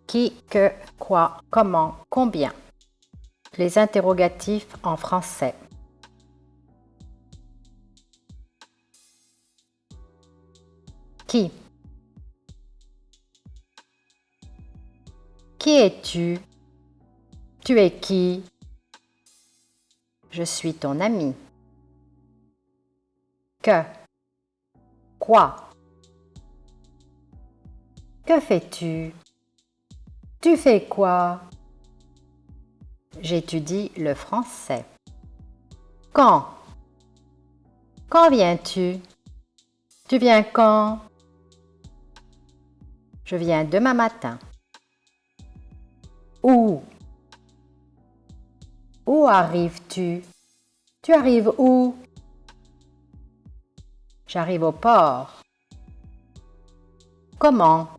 Qui, que, quoi, comment, combien. Les interrogatifs en français. Qui? Qui es-tu? Tu es qui? Je suis ton ami. Que? Quoi? Que fais-tu? Tu fais quoi? J'étudie le français. Quand? Quand viens-tu? Tu viens quand? Je viens demain matin. Où? Où arrives-tu? Tu arrives où? J'arrive au port. Comment?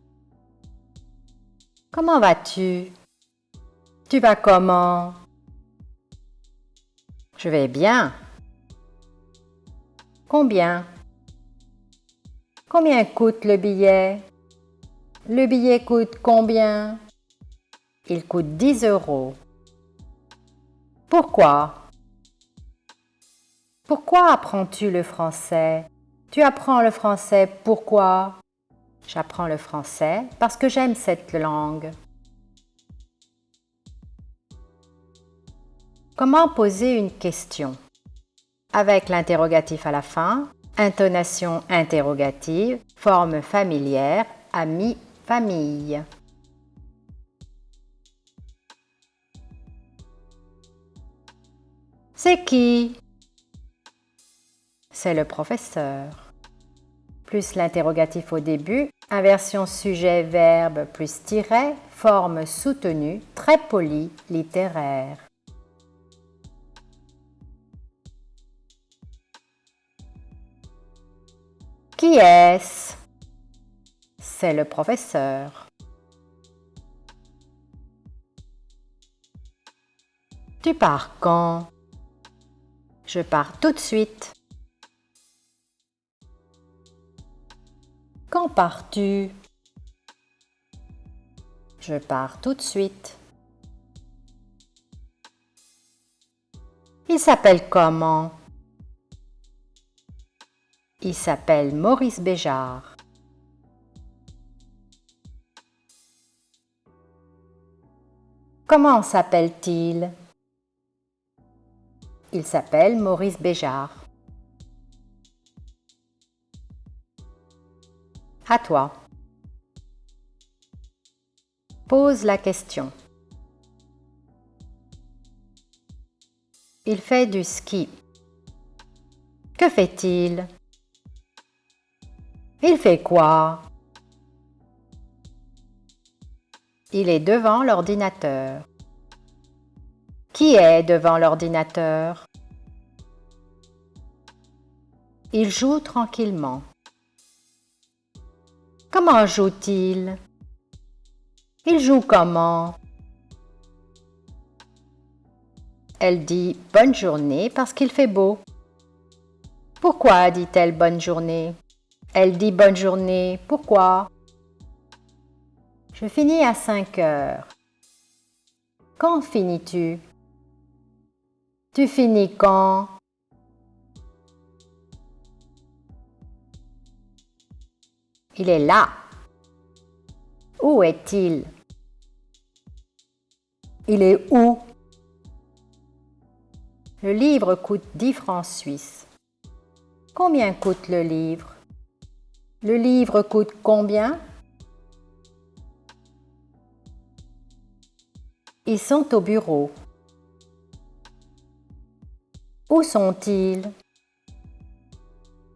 Comment vas-tu? Tu vas comment? Je vais bien. Combien? Combien coûte le billet? Le billet coûte combien? Il coûte 10 €. Pourquoi? Pourquoi apprends-tu le français? Tu apprends le français pourquoi? J'apprends le français parce que j'aime cette langue. Comment poser une question? Avec l'interrogatif à la fin, intonation interrogative, forme familière, ami, famille. C'est qui? C'est le professeur. Plus l'interrogatif au début, inversion sujet-verbe plus tiret, forme soutenue, très polie, littéraire. Qui est-ce? C'est le professeur. Tu pars quand? Je pars tout de suite. Quand pars-tu? Je pars tout de suite. Il s'appelle comment? Il s'appelle Maurice Béjart. Comment s'appelle-t-il? Il s'appelle Maurice Béjart. À toi. Pose la question. Il fait du ski. Que fait-il? Il fait quoi? Il est devant l'ordinateur. Qui est devant l'ordinateur? Il joue tranquillement. Comment joue-t-il? Il joue comment? Elle dit « bonne journée » parce qu'il fait beau. Pourquoi dit-elle « bonne journée » ? Elle dit « bonne journée » pourquoi? Je finis à 5 heures. Quand finis-tu? Tu finis quand? Il est là. Où est-il? Il est où? Le livre coûte 10 francs suisses. Combien coûte le livre? Le livre coûte combien? Ils sont au bureau. Où sont-ils?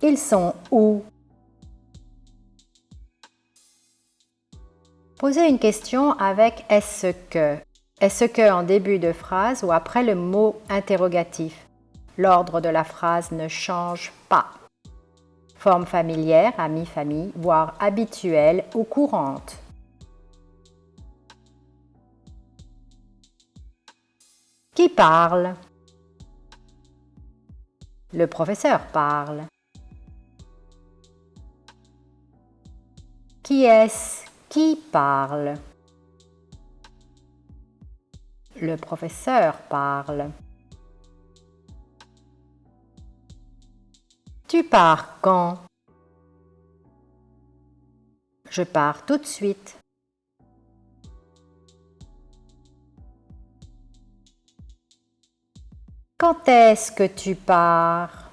Ils sont où? Posez une question avec est-ce que. Est-ce que en début de phrase ou après le mot interrogatif. L'ordre de la phrase ne change pas. Forme familière, ami, famille, voire habituelle ou courante. Qui parle? Le professeur parle. Qui est-ce qui parle? Le professeur parle. Tu pars quand? Je pars tout de suite. Quand est-ce que tu pars?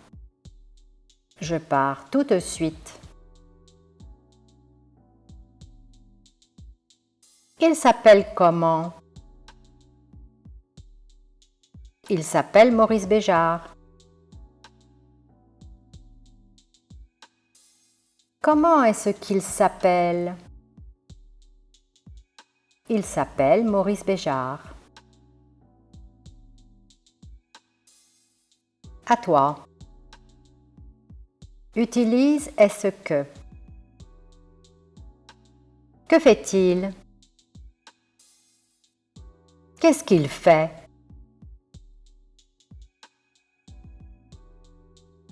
Je pars tout de suite. Il s'appelle comment? Il s'appelle Maurice Béjart. Comment est-ce qu'il s'appelle? Il s'appelle Maurice Béjart. À toi. Utilise est-ce que. Que fait-il? Qu'est-ce qu'il fait?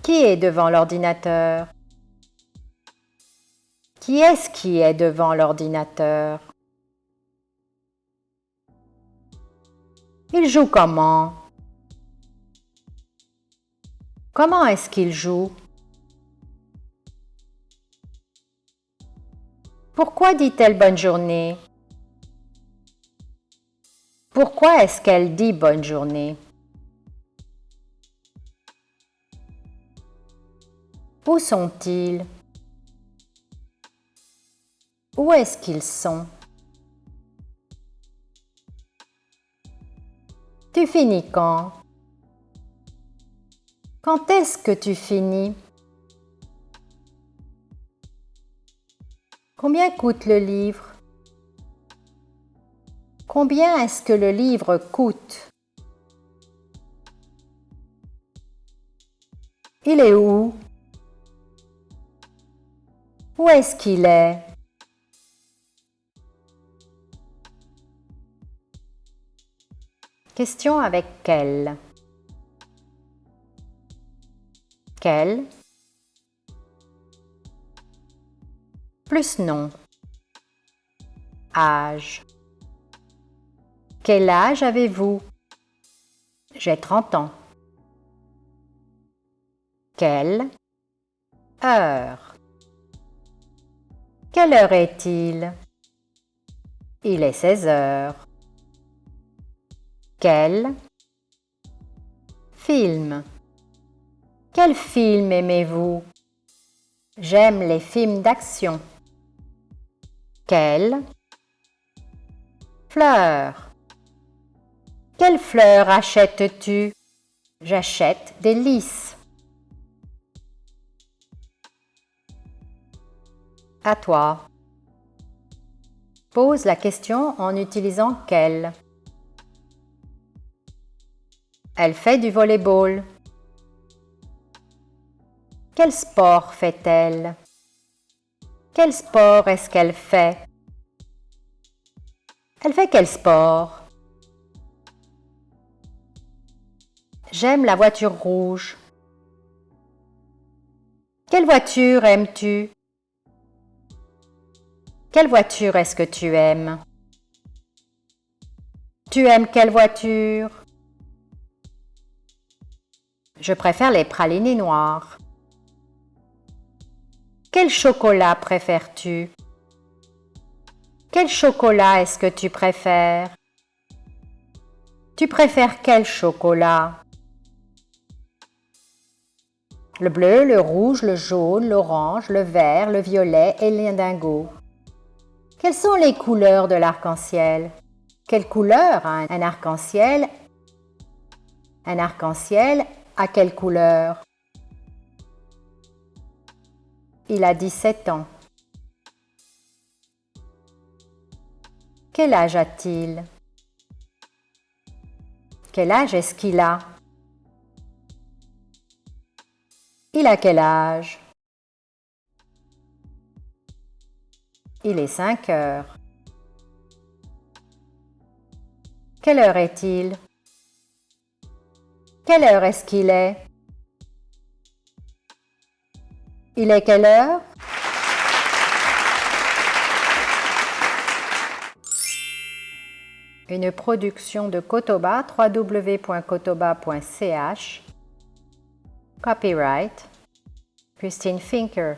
Qui est devant l'ordinateur? Qui est-ce qui est devant l'ordinateur? Il joue comment? Comment est-ce qu'il joue? Pourquoi dit-elle bonne journée? Pourquoi est-ce qu'elle dit bonne journée? Où sont-ils? Où est-ce qu'ils sont? Tu finis quand? Quand est-ce que tu finis? Combien coûte le livre? Combien est-ce que le livre coûte? Il est où? Où est-ce qu'il est? Question avec quel? Quel? Plus nom. Âge. Quel âge avez-vous? J'ai 30 ans. Quelle heure? Quelle heure est-il? Il est 16 heures. Quel film? Quel film aimez-vous? J'aime les films d'action. Quelle fleur? Quelle fleur achètes-tu? J'achète des lys. À toi. Pose la question en utilisant quel. Elle fait du volley-ball. Quel sport fait-elle? Quel sport est-ce qu'elle fait? Elle fait quel sport? J'aime la voiture rouge. Quelle voiture aimes-tu? Quelle voiture est-ce que tu aimes? Tu aimes quelle voiture? Je préfère les pralinés noirs. Quel chocolat préfères-tu? Quel chocolat est-ce que tu préfères? Tu préfères quel chocolat? Le bleu, le rouge, le jaune, l'orange, le vert, le violet et l'indigo. Quelles sont les couleurs de l'arc-en-ciel? Quelle couleur a un arc-en-ciel? Un arc-en-ciel a quelle couleur? Il a 17 ans. Quel âge a-t-il? Quel âge est-ce qu'il a? Il a quel âge? Il est 5 heures. Quelle heure est-il? Quelle heure est-ce qu'il est? Il est quelle heure? Une production de Kotoba, www.kotoba.ch. Copyright Christine Finker.